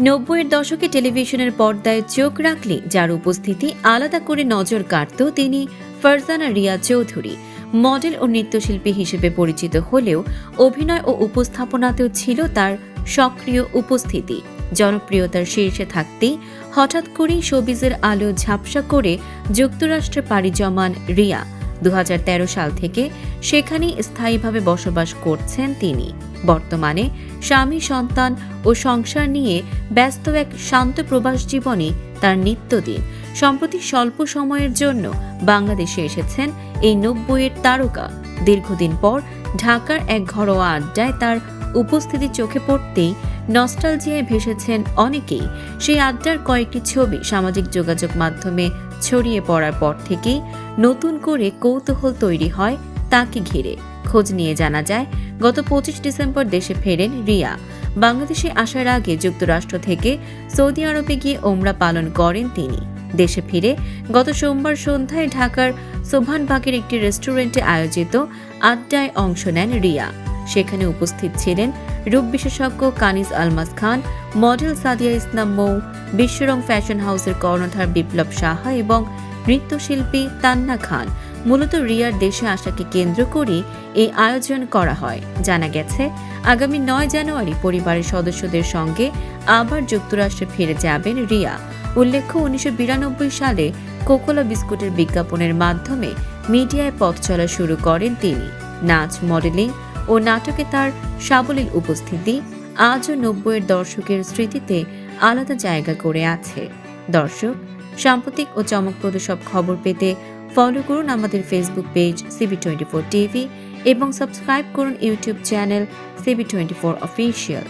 90-এর দশকে টেলিভিশনের পর্দায় চোখ রাখলে যার উপস্থিতি আলাদা করে নজর কাটত তিনি ফারজানা রিয়া চৌধুরী। মডেল ও নৃত্যশিল্পী হিসেবে পরিচিত হলেও অভিনয় ও উপস্থাপনাতেও ছিল তার সক্রিয় উপস্থিতি। জনপ্রিয়তার শীর্ষে থাকতেই হঠাৎ করেই শোবিজের আলো ঝাপসা করে যুক্তরাষ্ট্রে পাড়ি জমান রিয়া। 2013 সাল থেকে সেখানেই স্থায়ীভাবে বসবাস করছেন তিনি। বর্তমানে স্বামী, সন্তান ও সংসার নিয়ে ব্যস্ত এক শান্ত প্রবাস জীবনে তার নিত্যদিন। সম্প্রতি স্বল্প সময়ের জন্য বাংলাদেশে এসেছেন এই 90-এর তারকা। দীর্ঘদিন পর ঢাকার এক ঘরোয়া আড্ডায় তার উপস্থিতি চোখে পড়তেই নস্টালজিয়ায় ভেসেছেন অনেকেই। সেই আড্ডার কয়েকটি ছবি সামাজিক যোগাযোগ মাধ্যমে ছড়িয়ে পড়ার পর থেকেই নতুন করে কৌতূহল তৈরি হয় তাকে ঘিরে। খোঁজ নিয়ে জানা যায়, গত 25 ডিসেম্বর দেশে ফেরেন রিয়া। বাংলাদেশে আসার আগে যুক্তরাষ্ট্র থেকে সৌদি আরবে গিয়ে ওমরা পালন করেন তিনি। দেশে ফিরে গত সোমবার সন্ধ্যায় ঢাকার সোভানবাগের একটি রেস্টুরেন্টে আয়োজিত আড্ডায় অংশ নেন রিয়া। সেখানে উপস্থিত ছিলেন রূপ বিশেষজ্ঞ কানিজ আলমাস খান, মডেল সাদিয়া ইসলাম মৌ, বিশ্বরং ফ্যাশন হাউসের কর্ণধার বিপ্লব সাহা এবং নৃত্যশিল্পী তান্না খান। মূলত রিয়ার দেশে আসাকে কেন্দ্র করে এই আয়োজন করা হয়। জানা গেছে, আগামী 9 জানুয়ারি পরিবারের সদস্যদের সঙ্গে আবার যুক্তরাষ্ট্রে ফিরে যাবেন রিয়া। উল্লেখ্য, 1992 সালে কোকোলা বিস্কুটের বিজ্ঞাপনের মাধ্যমে মিডিয়ায় পথ চলা শুরু করেন তিনি। নাচ, মডেলিং ও নাটকে তার সাবলীল উপস্থিতি আজও 90-এর দর্শকের স্মৃতিতে আলাদা জায়গা করে আছে। দর্শক, সাম্প্রতিক ও চমকপ্রদ সব খবর পেতে ফলো করুন আমাদের ফেসবুক পেজ CB24 টিভি এবং সাবস্ক্রাইব করুন ইউটিউব চ্যানেল CB24 অফিসিয়াল।